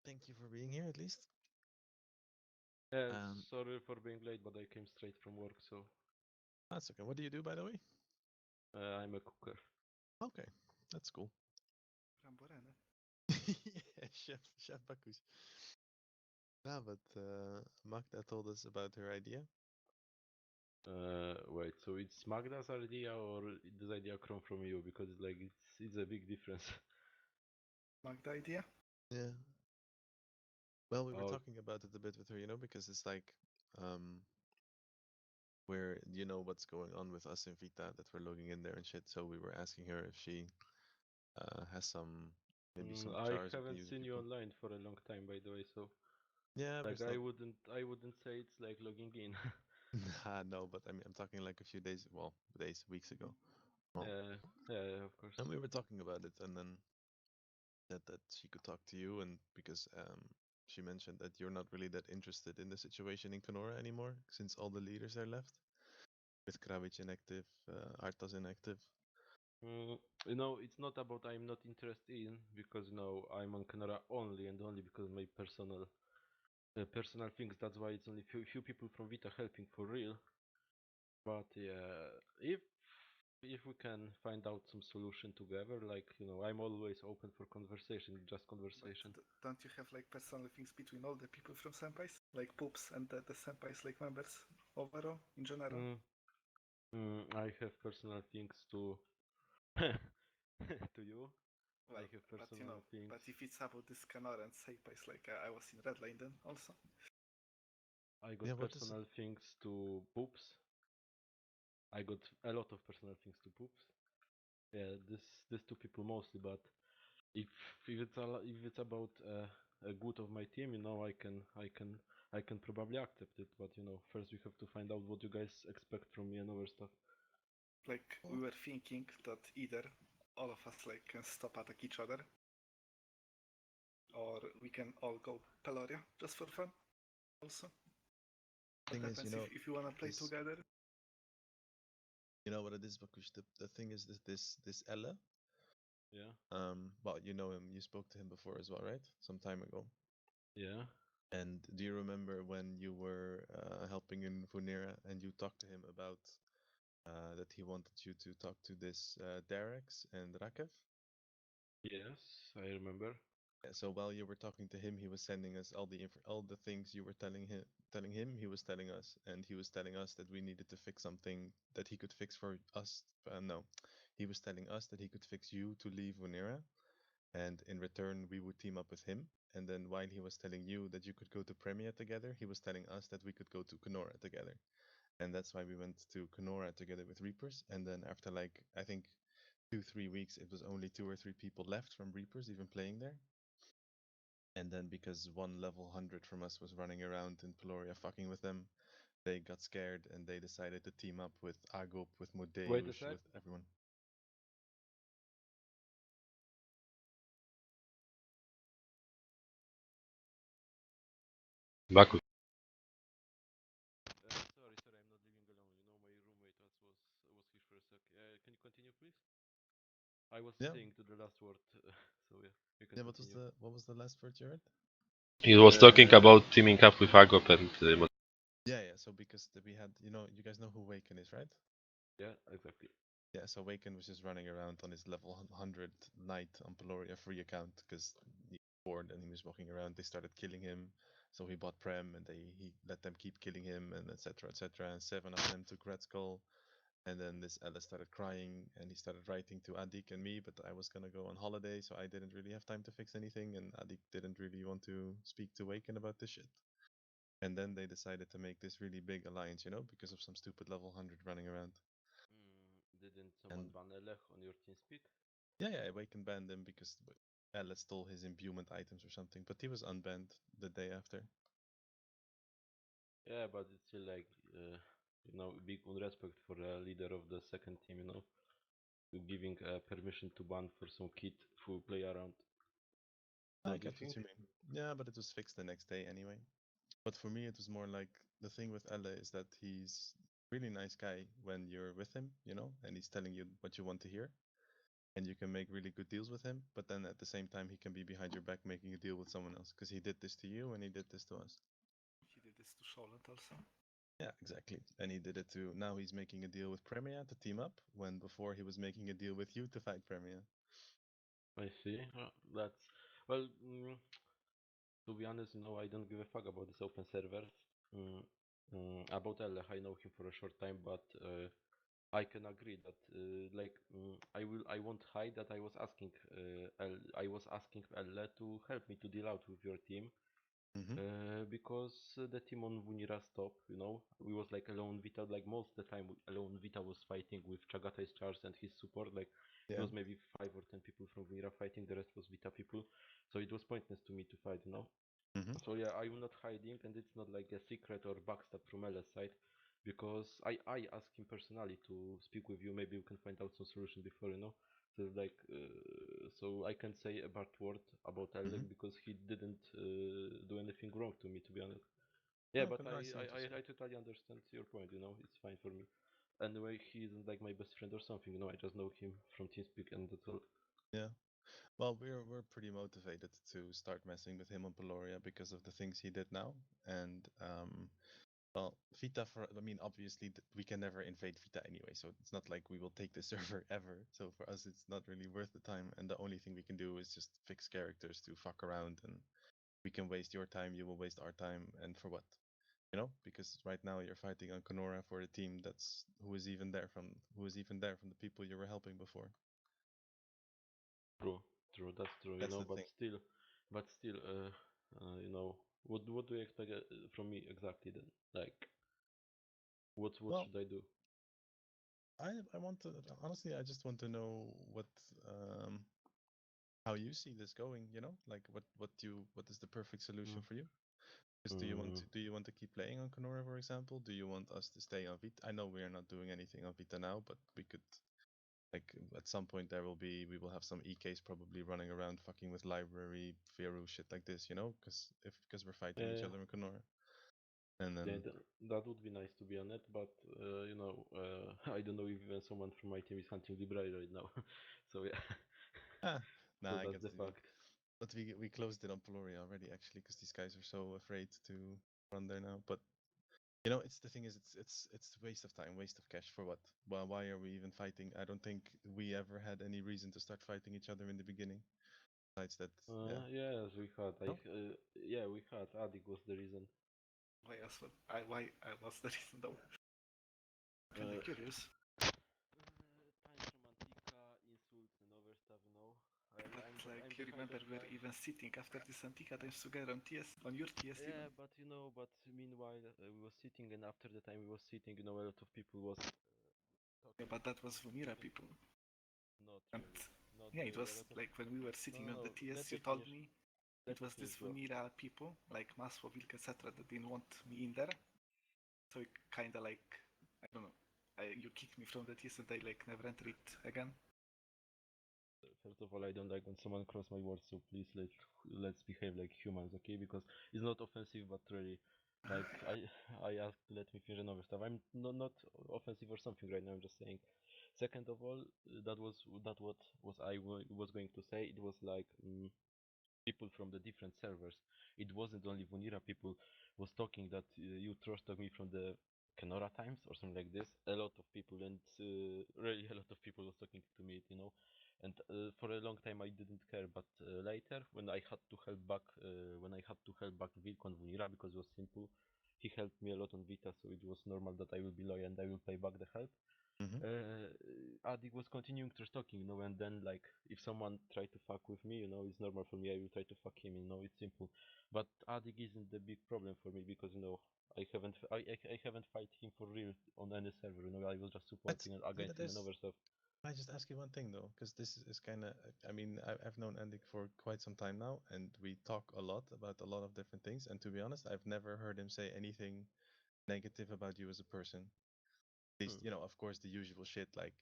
Thank you for being here at least. Yeah, Um, sorry for being late, but I came straight from work, so that's okay. What do you do, by the way? I'm a cooker. Okay, that's cool. Ramborana. Yeah, Chef Bakus. Yeah, but Magda told us about her idea. Wait, so it's Magda's idea or this idea come from you? Because it's a big difference. Magda idea? Yeah. Well, we were Oh, talking about it a bit with her, because it's like, um, where what's going on with us in Vita that we're logging in there and shit. So we were asking her if she has maybe some I jars we can haven't use with seen you people. online for a long time, by the way. So Yeah, like there's not. I wouldn't say it's like logging in. No, but I mean, I'm talking like a few days, well, weeks ago. Well, Yeah, yeah, of course. and we were talking about it, and then said that she could talk to you, and because she mentioned that you're not really that interested in the situation in Kenora anymore, since all the leaders are left, with Kravic inactive, Artas inactive. Mm, it's not about I'm not interested in because I'm on Canara only and only because my personal things. That's why it's only few people from Vita helping for real. But yeah, if we can find out some solution together, like I'm always open for conversation, just But conversation. don't you have like personal things between all the people from Senpais? Like Poops and the Senpais like members overall, in general? Mm, I have personal things to to you. I Well, have but personal things. but if it's about this Canora and Senpais, like I was in Redline then also. I Yeah, got what is it? personal things to poops. I got a lot of personal things to poops. Yeah, this two people mostly, but if if it's about a good of my team, I can probably accept it. But first we have to find out what you guys expect from me and other stuff. Like we were thinking that either all of us like can stop attack each other, or we can all go Peloria just for fun. Also, what Thing is, happens if you wanna play this, together? what it is, Bakush. The thing is, this Ella. Yeah, Well, you know him. You spoke to him before as well, right? Some time ago. yeah, And do you remember when you were helping in Funera and you talked to him about that he wanted you to talk to this Derex and Rakev? yes, I remember. Yeah, so while you were talking to him, he was sending us all the things you were telling him. He was telling us, and he was telling us that we needed to fix something that he could fix for us. No, he was telling us that he could fix you to leave Funera, and in return we would team up with him. And then while he was telling you that you could go to Premia together, he was telling us that we could go to Kenora together. And that's why we went to Kenora together with Reapers. And then after like I think 2-3 weeks, it was only 2 or 3 people left from Reapers even playing there. And then because one level 100 from us was running around in Peloria fucking with them, they got scared and they decided to team up with Agop, with Wait a Modeusz, sec. with everyone. Baku. Sorry, I'm not living alone. My roommate was here for a sec. Can you continue, please? I was Yeah. saying to the last word, so yeah, you can Yeah, continue. what was the last word you heard? He was talking about teaming up with Agop and Yeah, yeah. So because we had, you guys know who Waken is, right? yeah, exactly. Yeah, so Waken was just running around on his level 100 knight on Peloria free account because he was bored and he was walking around. They started killing him, so he bought Prem and he let them keep killing him and etc. etc. And 7 of them took Red Skull. And then this Ella started crying and he started writing to Adik and me, but I was gonna go on holiday, so I didn't really have time to fix anything, and Adik didn't really want to speak to Waken about this shit. And then they decided to make this really big alliance, because of some stupid level 100 running around. Didn't someone And ban Elech on your TeamSpeak? yeah, yeah, Waken banned him because Ella stole his imbuement items or something, but he was unbanned the day after. Yeah, but it's still like, big unrespect for the leader of the second team, to giving permission to ban for some kid who play around. I Don't you get what think? you mean. Yeah, but it was fixed the next day anyway. But for me, it was more like the thing with Ella is that he's really nice guy when you're with him, and he's telling you what you want to hear. and you can make really good deals with him. But then at the same time, he can be behind your back making a deal with someone else because he did this to you and he did this to us. He did this to Charlotte also. Yeah, exactly. And he did it to. Now he's making a deal with Premier to team up, when before he was making a deal with you to fight Premier. I see. That's well. To be honest, I don't give a fuck about these open servers. About Elle, I know him for a short time, but I can agree that I won't hide that I was asking Elle to help me to deal out with your team. Because the team on Vunira stopped, we was like alone Vita, like most of the time alone Vita was fighting with Chagata's Charge and his support, like it Yeah. was maybe 5 or 10 people from Vunira fighting, the rest was Vita people, so it was pointless to me to fight, So yeah, I'm not hiding, and it's not like a secret or backstab from Ella's side, because I asked him personally to speak with you, maybe we can find out some solution before, So like, so I can say a bad word about Ella because he didn't do anything wrong to me, to be honest. Yeah, Oh, but okay, nice, interesting. I totally understand your point, it's fine for me. Anyway, he isn't like my best friend or something, I just know him from TeamSpeak and that's all. Yeah. Well, we're pretty motivated to start messing with him on Peloria because of the things he did now, and well, Vita I mean, obviously we can never invade Vita anyway, so it's not like we will take the server ever. So for us, it's not really worth the time, and the only thing we can do is just fix characters to fuck around, and we can waste your time, you will waste our time, and for what? Because right now you're fighting on Kenora for a team who is even there from the people you were helping before. True, that's true, That's the but thing. still, what do you expect from me exactly then? Like, what Well, should I do? I want to honestly, I just want to know how you see this going. Like what is the perfect solution Mm. for you? Because Mm, do you want to keep playing on Kenora, for example? Do you want us to stay on Vita? I know we are not doing anything on Vita now, but we could, like, at some point we will have some EKs probably running around fucking with library, Veru, shit like this, because we're fighting each yeah, other in Kenora. And then that would be nice to be honest, but I don't know if even someone from my team is hunting library right now. So yeah, ah, so nah, I that's get the what you mean. fact. But we closed it on Peloria already, actually, because these guys are so afraid to run there now. But it's the thing is, it's waste of time, waste of cash for what? Why are we even fighting? I don't think we ever had any reason to start fighting each other in the beginning. Besides that, yeah. Yes, we had. No? Yeah, we had. Adik was the reason. Why I was the reason though? Kind Uh, of curious. Times from Antica, insults and other stuff. But I'm you the kind remember of we were guy. even sitting after this Antica times together on your TS Yeah, even. but meanwhile we was sitting, and after the time we was sitting, a lot of people was Yeah, talking. but that was Vumira people. Not And really, not yeah, it really. A was lot of like when we were no, sitting no, on no. the TS, Let you me told finish. me Let it me was finish, this bro. Vumira people, like Masvo, Vilk, etc., that didn't want me in there. So it kinda like, I don't know, you kicked me from the TS and I like never entered it again. First of all, I don't like when someone cross my words, so please let's behave like humans, okay? Because it's not offensive, but really, like I asked to let me finish another stuff. I'm not offensive or something right now. I'm just saying. Second of all, that what was was going to say. It was like people from the different servers. It wasn't only Vunira people was talking that you trusted me from the Kenora times or something like this. A lot of people and really a lot of people was talking to me, And for a long time I didn't care, but later when I had to help back Vilk on Vunira because it was simple, he helped me a lot on Vita, so it was normal that I will be loyal and I will pay back the help. Mm-hmm. Adik was continuing to talking, and then like if someone tried to fuck with me, it's normal for me. I will try to fuck him, it's simple. But Adik isn't the big problem for me because I haven't fight him for real on any server. I was just But supporting yeah, but against him and other stuff. I just ask you one thing though, because this is kind of, I mean, I've known Andy for quite some time now, and we talk a lot about a lot of different things. And to be honest, I've never heard him say anything negative about you as a person. At least, Hmm. of course, the usual shit, like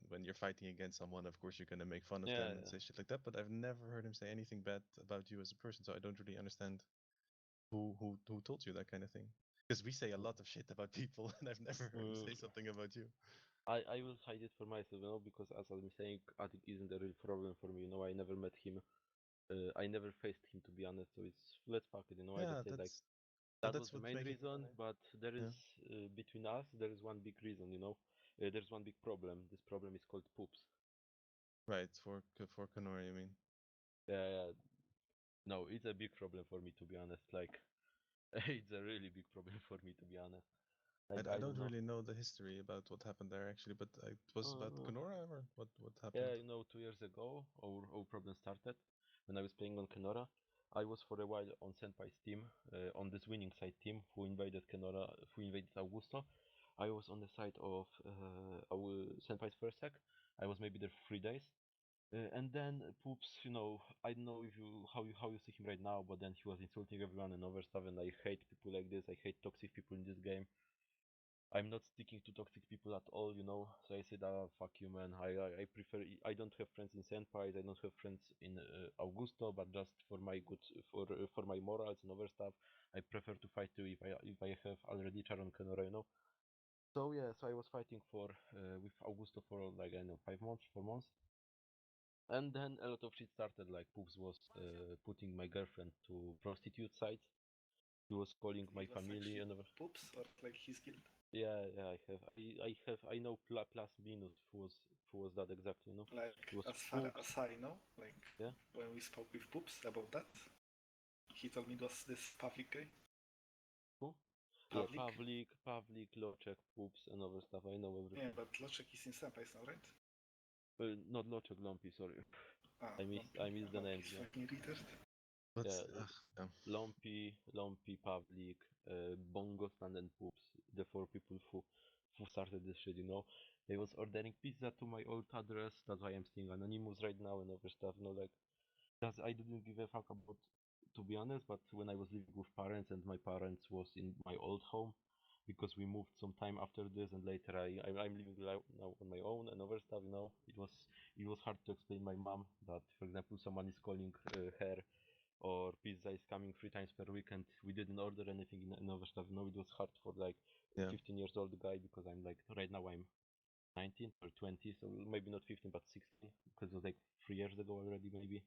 when you're fighting against someone, of course, you're gonna make fun of Yeah, them and say shit like that. But I've never heard him say anything bad about you as a person, so I don't really understand who told you that kind of thing. Because we say a yeah. lot of shit about people, and I've never heard him say something about you. I will hide it for myself, because as I'm saying, Attic isn't a real problem for me. I never met him. I never faced him, to be honest. So it's let's fuck it. I Yeah, just said like but that was that's the what's main making reason, but there yeah. is between us there is one big reason. There's one big problem. This problem is called poops. Right, for Kenora, you mean? Yeah, yeah. No, it's a big problem for me, to be honest. Like, it's a really big problem for me, to be honest. Like, I I don't don't know. really know the history about what happened there actually, but it was about Uh, Kenora or what happened? yeah, 2 years ago, our problem started when I was playing on Kenora. I was for a while on Senpai's team, on this winning side team who invaded Kenora, who invaded Augusto. I was on the side of Senpai's first sec. I was maybe there 3 days. And then Poops, I don't know if you see him right now, but then he was insulting everyone and other stuff, and I hate people like this. I hate toxic people in this game. I'm not sticking to toxic people at all. So I said, fuck you, man. I prefer. I don't have friends in Senpais. I don't have friends in Augusto, but just for my good, for my morals and other stuff, I prefer to fight you if I have already Charon Kenora. So yeah, so I was fighting for with Augusto for like I don't know 5 months, 4 months. And then a lot of shit started, like Poops was putting my girlfriend to prostitute sites. He was calling my He was family actually and Poops or like his guild. yeah, I know plus minus who was that exactly. Like It was as far Poops. as I know, like Yeah. when we spoke with Poops about that, he told me it was this public guy. Who? Yeah, Public. Pavlik, Loczek, Poops and other stuff. I know Yeah, everything. but Loczek is in Senpais now, right? Not Loczek, Lumpy, sorry. Ah, I missed the oh, names, he's yeah. fucking retard. But Yeah, yeah. Lumpy, Pavlik, Bongo Stand and Poops, the four people who started this shit. They was ordering pizza to my old address, that's why I'm staying anonymous right now and other stuff. That's I didn't give a fuck about, to be honest, but when I was living with parents and my parents was in my old home, because we moved some time after this and later I'm living now on my own and other stuff. It was hard to explain my mom that, for example, someone is calling her or pizza is coming 3 times per week and we didn't order anything in other stuff. It was hard for like Yeah. 15 years old guy, because I'm like right now I'm 19 or 20, so maybe not 15 but 16, because it was like 3 years ago already maybe.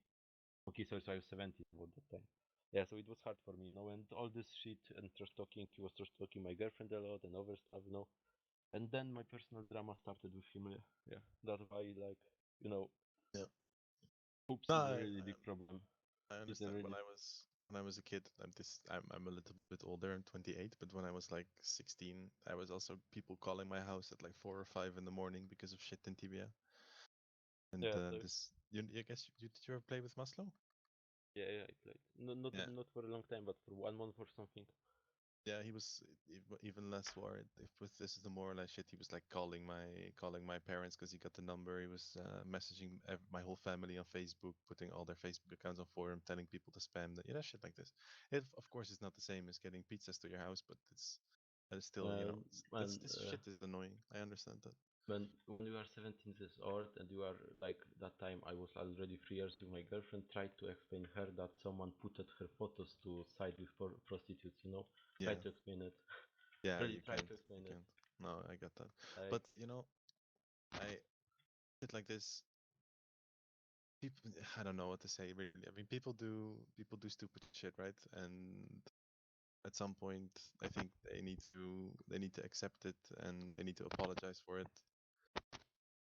Okay, so I was 17 at that time. Yeah, so it was hard for me. And all this shit and trash talking, he was trash talking my girlfriend a lot and other stuff. And then my personal drama started with him. Yeah, that's why Yeah. Poops No, is a really big problem. I It's a understand. really When I was a kid, I'm a little bit older. I'm 28, but when I was like 16, I was also people calling my house at like 4 or 5 in the morning because of shit in Tibia. And yeah. So this I guess did you ever play with Maslow? yeah, I played. No, not Yeah. not for a long time, but for 1 month or something. Yeah, he was even less worried. If with this is the more or less shit, he was like calling my parents because he got the number. He was messaging my whole family on Facebook, putting all their Facebook accounts on forum, telling people to spam shit like this. It of course is not the same as getting pizzas to your house, but it's still And this shit is annoying. I understand that. when you are 17 years old and you are like that time, I was already 3 years with my girlfriend. Tried to explain her that someone put her photos to side with prostitutes. Try Yeah, to explain it. yeah, Really you try can't, to explain you it. can't. No, I get that. Like But I shit like this. People, I don't know what to say really. I mean, people do stupid shit, right? And at some point, I think they need to accept it and they need to apologize for it.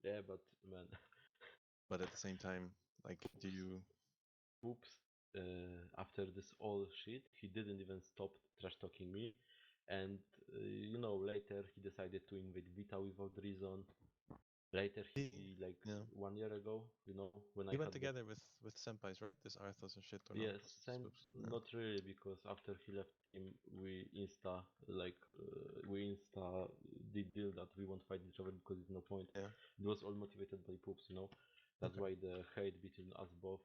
yeah, but man, But at the same time, like, do Poops, you? Poops, after this all shit, he didn't even stop trash talking me. And later he decided to invade Vita without reason. Later He, he like yeah, 1 year ago, when I he went had the together with senpais, right? This Arthos and shit, or no? yes, Was it same, Swoops? Yeah. not really, because after he left him, we insta did deal that we won't fight each other because there's no point. Yeah. It was all motivated by Poops. That's Okay. why the hate between us both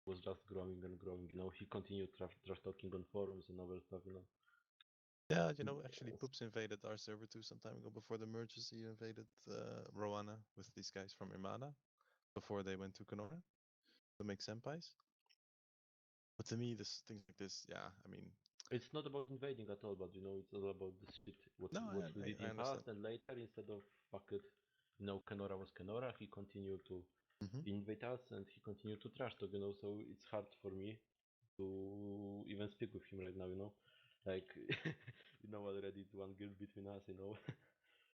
was just growing and growing. He continued trash talking on forums and other stuff. Yeah, actually, Poops invaded our server too some time ago. Before the merges, he invaded Roana with these guys from Imada before they went to Kenora to make senpais. But to me, this things like this, yeah, I mean, It's not about invading at all, but it's all about the shit what no, what we did I in understand. past and later, instead of fuck it. Kenora was Kenora. He continued to Hmm. invade us, and he continued to trash talk. So it's hard for me to even speak with him right now. Like already it's one girl between us.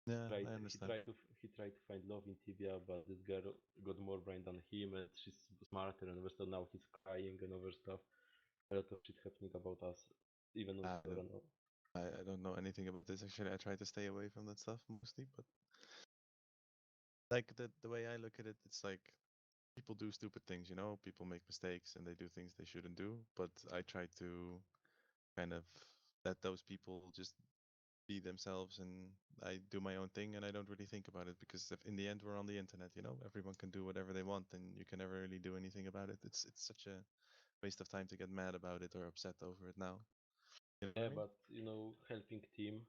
Yeah, tried I he understand. tried to he tried to find love in Tibia, but this girl got more brain than him, and she's smarter and over stuff. Now he's crying and over stuff. A lot of shit happening about us, even on I Kenora don't, now. I don't know anything about this. Actually, I try to stay away from that stuff mostly. But like the way I look at it, it's like people do stupid things. People make mistakes and they do things they shouldn't do. But I try to kind of let those people just be themselves, and I do my own thing, and I don't really think about it because if in the end we're on the internet. Everyone can do whatever they want, and you can never really do anything about it. It's such a waste of time to get mad about it or upset over it now. You know what Yeah, I mean? but helping team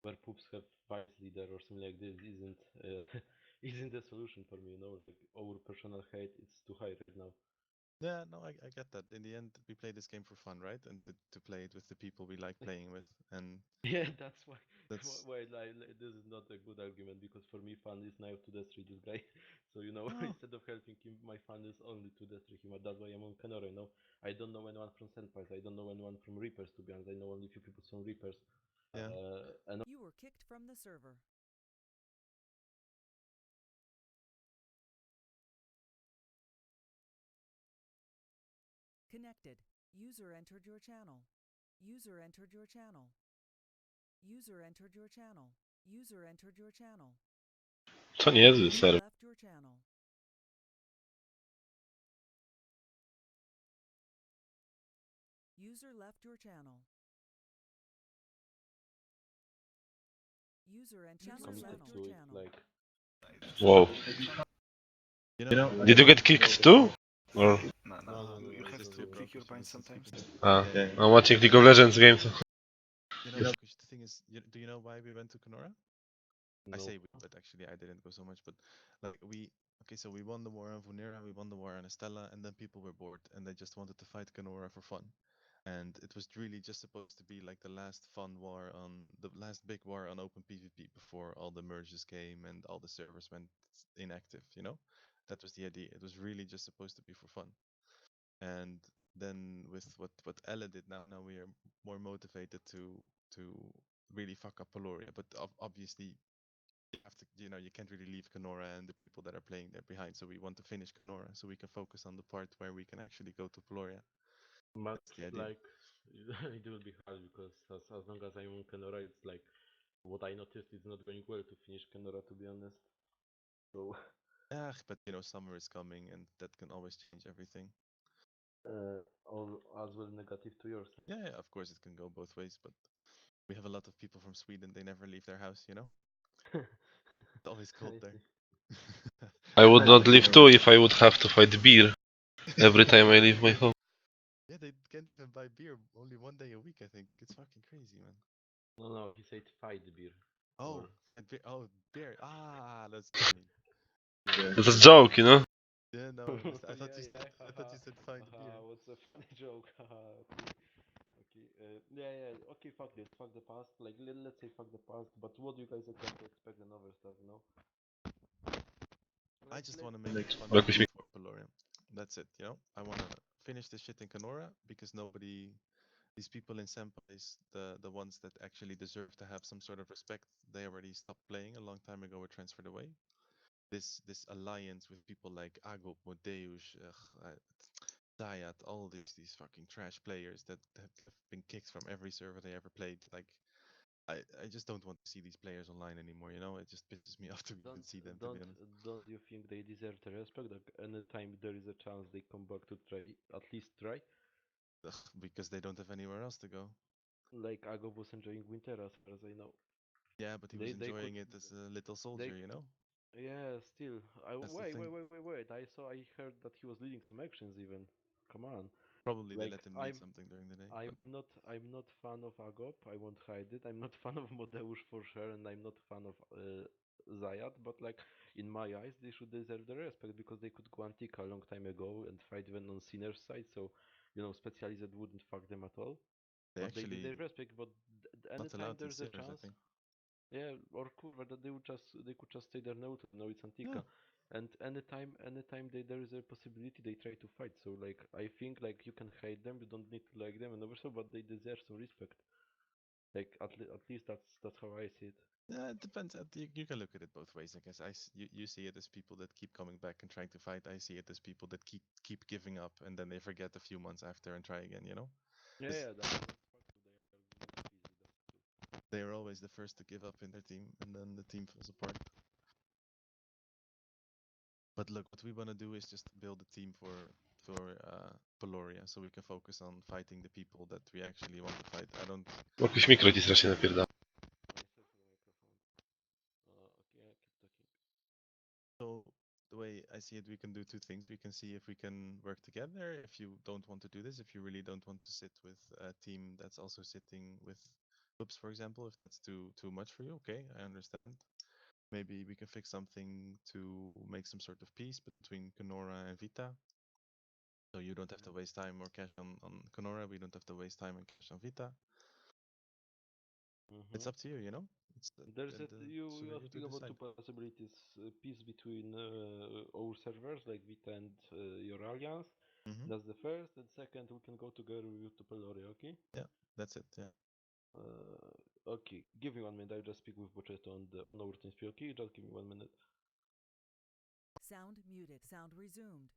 where poops have vice leader or something like this isn't isn't a solution for me. Like our personal hate it's too high right now. Yeah, no, I get that. In the end, we play this game for fun, right? And to play it with the people we like playing with, and Yeah, that's why. that's This is not a good argument because for me, fun is now to destroy this guy. So no, instead of helping him, my fun is only to destroy him. That's why I'm on Kenora. I don't know anyone from Senpais. I don't know anyone from Reapers. To be honest, I know only few people from Reapers. yeah. And You were kicked from the server. Connected. User entered your channel. User entered your channel. User entered your channel. User entered your channel. To niezły User serwer. left your channel. User left your channel. User entered your committed channel. to it, like Wow. You know, Did you get kicked too? Or No, no, no, you it's have just not to too good. broke. click your She bind needs some sometimes. sleeping. ah, Yeah, I'm watching League of Legends games. Kush, the thing is, do you know why we went to Kenora? I No, say we, but actually I didn't go so much. But like okay, so we won the war on Vunera, we won the war on Estella, and then people were bored and they just wanted to fight Kenora for fun. And it was really just supposed to be like the last fun war on the last big war on Open PvP before all the merges came and all the servers went inactive. That was the idea. It was really just supposed to be for fun. And then with what Ella did now we are more motivated to really fuck up Peloria. But obviously you have to, you can't really leave Kenora and the people that are playing there behind. So we want to finish Kenora so we can focus on the part where we can actually go to Peloria. but That's the idea. like it will be hard because as long as I'm on Kenora, it's like what I noticed is not going well to finish Kenora, to be honest. So Yeah, but summer is coming and that can always change everything. all as well negative to yours. Yeah, of course it can go both ways, but we have a lot of people from Sweden. They never leave their house. It's always cold I there. see. I would not live too if I would have to fight beer every time I leave my home. Yeah, they can't even buy beer only one day a week, I think. It's fucking crazy, man. No, he said fight beer. Oh, Or and beer. Oh, beer. Ah, that's what you mean. Yeah, yeah. It's a joke, Yeah, no, I understand. I thought yeah, you yeah, said, I thought you said find beer. what's a funny joke, okay, okay, yeah, okay, fuck this, fuck the past, like, let's say fuck the past, but what do you guys expect and other stuff, I Like, just let, want to make it fun Back with again me. for Peloria. That's it. I want to finish this shit in Kenora because nobody, these people in Senpais, the ones that actually deserve to have some sort of respect, they already stopped playing a long time ago or transferred away. This alliance with people like Agop, Modeus, Dayat, all these fucking trash players that have been kicked from every server they ever played. Like I just don't want to see these players online anymore. It just pisses me off to even don't, see them, to be don't, honest. don't you think they deserve the respect, like, anytime there is a chance they come back to try, at least try, Ugh, because they don't have anywhere else to go. like, Agov was enjoying winter as far as I know, Yeah, but he was they could, enjoying it as a little they soldier. Yeah, still. That's the Wait, thing. I heard that he was leading some actions even. Come on. Probably they Like, let him lead something during the day, but I'm not fan of Agop. I won't hide it. I'm not fan of Modeusz for sure, and I'm not fan of Zayat. But like, in my eyes, they should deserve the respect because they could go antique a long time ago and fight even on Sinner's side. So, Specialized wouldn't fuck them at all. they But they actually deserve respect. But not anytime allowed in there's a Sinners, I chance, think. Yeah, or kurwa, that they could just stay there neutral. No, it's Antica, and anytime there is a possibility, they try to fight. So like, I think like you can hate them, you don't need to like them and also, but they deserve some respect. Like at least that's how I see it. Yeah, it depends. You can look at it both ways, I guess. You see it as people that keep coming back and trying to fight. I see it as people that keep giving up and then they forget a few months after and try again. You know, Yeah, It's- yeah, that's part of their easy. That's they are always the first to give up in their team, and then the team falls apart. But look, what we want to do is just build a team for Peloria, so we can focus on fighting the people that we actually want to fight. I don't. Jakiś mikro ci strasznie napierdala. Okay, I keep talking. So the way I see it, we can do two things. We can see if we can work together. If you don't want to do this, if you really don't want to sit with a team that's also sitting with Hoops, for example, if that's too much for you, okay, I understand. Maybe we can fix something to make some sort of peace between Kenora and Vita. So you don't have to waste time or cash on Kenora. We don't have to waste time and cash on Vita. It's up to you, you know. It's There's a you it's for you are you to speaking about decide. two possibilities: peace between our servers like Vita and your alliance. Mhm. That's the first, and second, we can go together with you to Peloria. Okay. Yeah, that's it. Yeah. Okay. Give me 1 minute. I'll just speak with Bochetto on our team speak. Okay, just give me 1 minute. Sound muted. Sound resumed.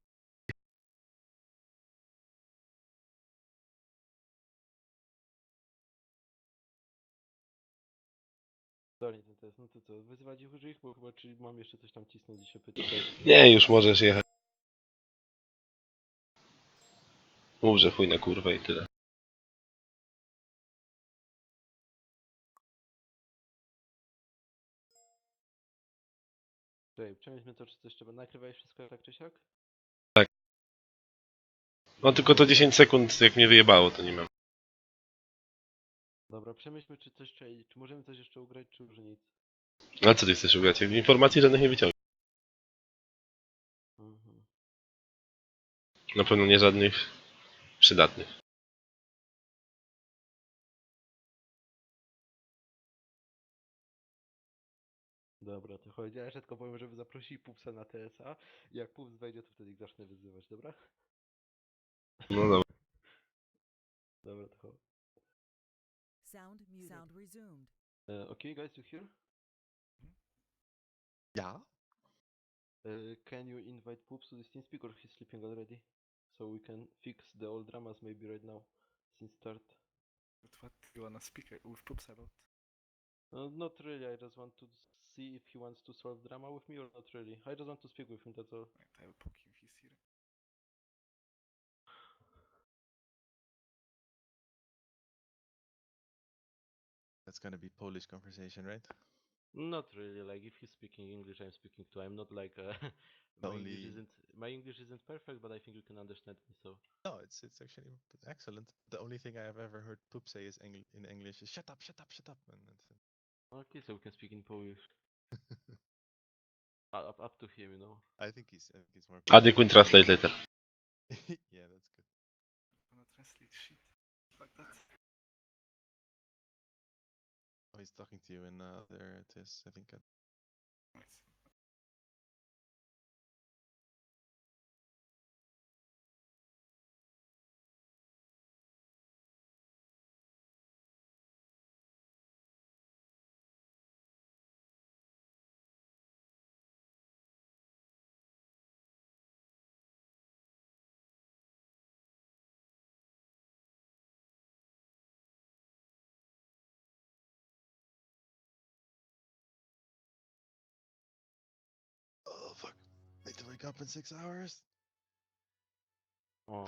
Dalej, no to co? Wyzywać ich, bo chyba czy mam jeszcze coś tam cisnąć i się pytać. Nie, już możesz jechać. Mów, że chuj na kurwę i tyle. Czekaj, przemyślmy to, czy coś trzeba. Nagrywałeś wszystko tak czy siak? Tak. No tylko to 10 sekund, jak mnie wyjebało, to nie mam. Dobra, przemyślmy, czy coś trzeba, czy możemy coś jeszcze ugrać, czy już nic. A co ty chcesz ugrać? Informacji żadnych nie wyciągnę. Mhm. Na pewno nie żadnych przydatnych. Dobra, to chodzi. Ja jeszcze tylko powiem, żeby zaprosili Pupsa na TSA. Jak Pups wejdzie, to wtedy ich zacznę wyzywać, dobra? No dobra. Sound muted. Sound resumed. Okay, guys, you here? Yeah. Can you invite Poops to this team speak or he's sleeping already? So we can fix the old dramas maybe right now, since start. But what do you wanna speak with Poops about? Not really, I just want to see if he wants to solve drama with me or not really. I just want to speak with him, that's all. Wait, I will poke him if he's here. That's gonna be Polish conversation, right? Not really, like if he's speaking English, I'm speaking too. I'm not like my English isn't perfect, but I think you can understand me, so. No, it's actually excellent. The only thing I have ever heard Poop say is in English is shut up, shut up, shut up, and that's it. Okay, so we can speak in Polish. Up to him, you know. I think he's more. Adequate translate later. Yeah, that's good. I'm gonna translate shit. Fuck that. Oh, he's talking to you, and there it is. I think. Wait. Oh fuck! Need to wake up in 6 hours. Oh.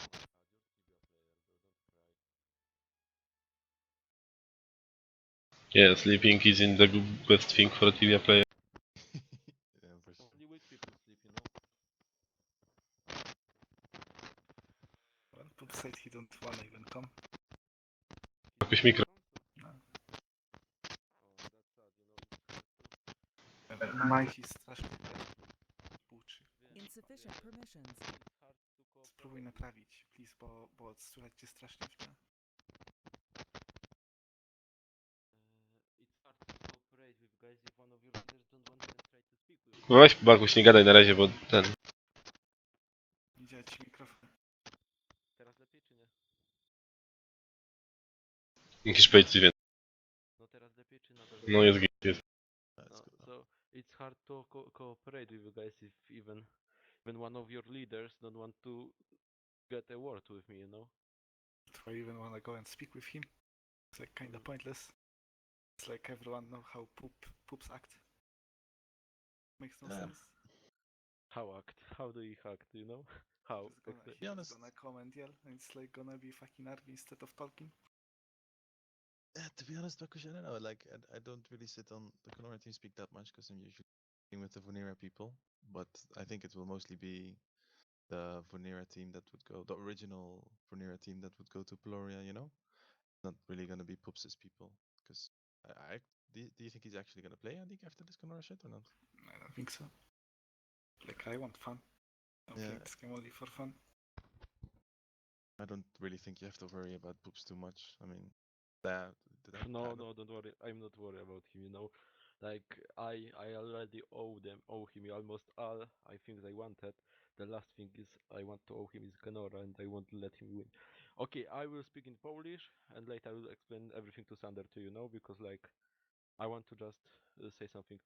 Yeah, sleeping is in the best thing for a TV player. Yeah, for sure. Only weak people sleep, you know. Well, Poops said he don't wanna even come. Jakoś mikro. No. Oh, that's sad, you know. Mike is strasznie buczy. Insufficient permissions. Spróbuj naprawić, please, bo słychać cię strasznie w tle. It's hard to cooperate with one of your leaders don't want to even try to speak with you. Weź Bakuś, nie gadaj na razie, bo ten... Idzie ci mikrofon. Teraz lepiej czy nie? Jakiś powiedzieć więcej. No teraz lepiej czy nadal? No jest git, jest. That's No, good. so it's hard to cooperate with you guys if even when one of your leaders don't want to get a word with me, you know? Do I even wanna go and speak with him? It's like kinda pointless. It's like everyone know how poops act. Makes no Yeah. sense. How act? How do you act, you know? How? Just gonna, exactly. he's Be just honest. gonna come and yell, and it's like gonna be fucking Arby instead of talking. To be honest, Bakush, I don't know. Like, I don't really sit on the Kenora team speak that much because I'm usually dealing with the Vonera people. But I think it will mostly be the Vonera team that would go, the original Vonera team that would go to Peloria, you know? Not really gonna be Pups's people. Because do you think he's actually gonna play Andik after this Kenora shit or not? I don't think so. Like, I want fun. I'm Yeah. playing this game only for fun. I don't really think you have to worry about Poops too much. I mean, that. No, don't worry. I'm not worried about him, you know. Like I already owe him almost all I think I wanted. The last thing is I want to owe him is Kenora and I want to let him win. Okay, I will speak in Polish and later I will explain everything to Sander to you know because like I want to just say something.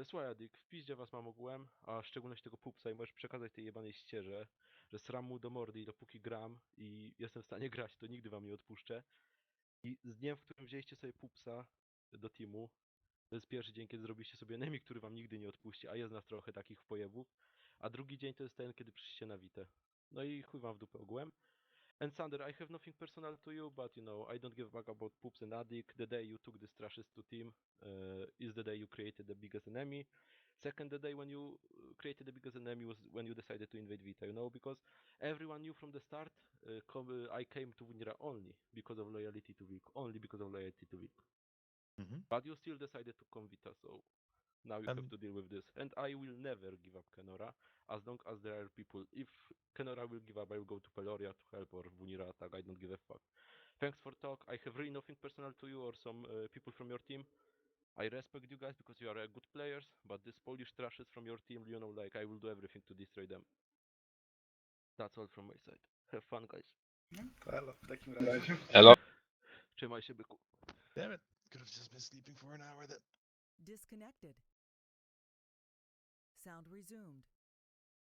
Słuchaj Adik, w piździe was mam ogółem, a w szczególności tego pupsa i możesz przekazać tej jebanej ścierze, że sram mu do mordy i dopóki gram i jestem w stanie grać, to nigdy wam nie odpuszczę. I z dniem, w którym wzięliście sobie pupsa do teamu, to jest pierwszy dzień, kiedy zrobiliście sobie enemy, który wam nigdy nie odpuści, a jest nas trochę takich pojewów. A drugi dzień to jest ten, kiedy przyszliście na Witę. No i chuj wam w dupę ogółem. And Sander, I have nothing personal to you, but you know, I don't give a fuck about poops and Addict. The day you took these trashes to team is the day you created the biggest enemy. Second, the day when you created the biggest enemy was when you decided to invade Vita, you know, because everyone knew from the start I came to Winra only because of loyalty to Vic, only because of loyalty to Vic. Mm-hmm. But you still decided to come Vita, so now you have to deal with this. And I will never give up Kenora as long as there are people. If Kenora will give up, I will go to Peloria to help or Vunira attack. I don't give a fuck. Thanks for talk. I have really nothing personal to you or some people from your team. I respect you guys because you are good players, but these Polish trashes from your team, you know, like I will do everything to destroy them. That's all from my side. Have fun, guys. No, to elo, w takim razie. Elo? Trzymaj się, byku. Damn it! Could have just been sleeping for an hour then. Disconnected. Sound resumed.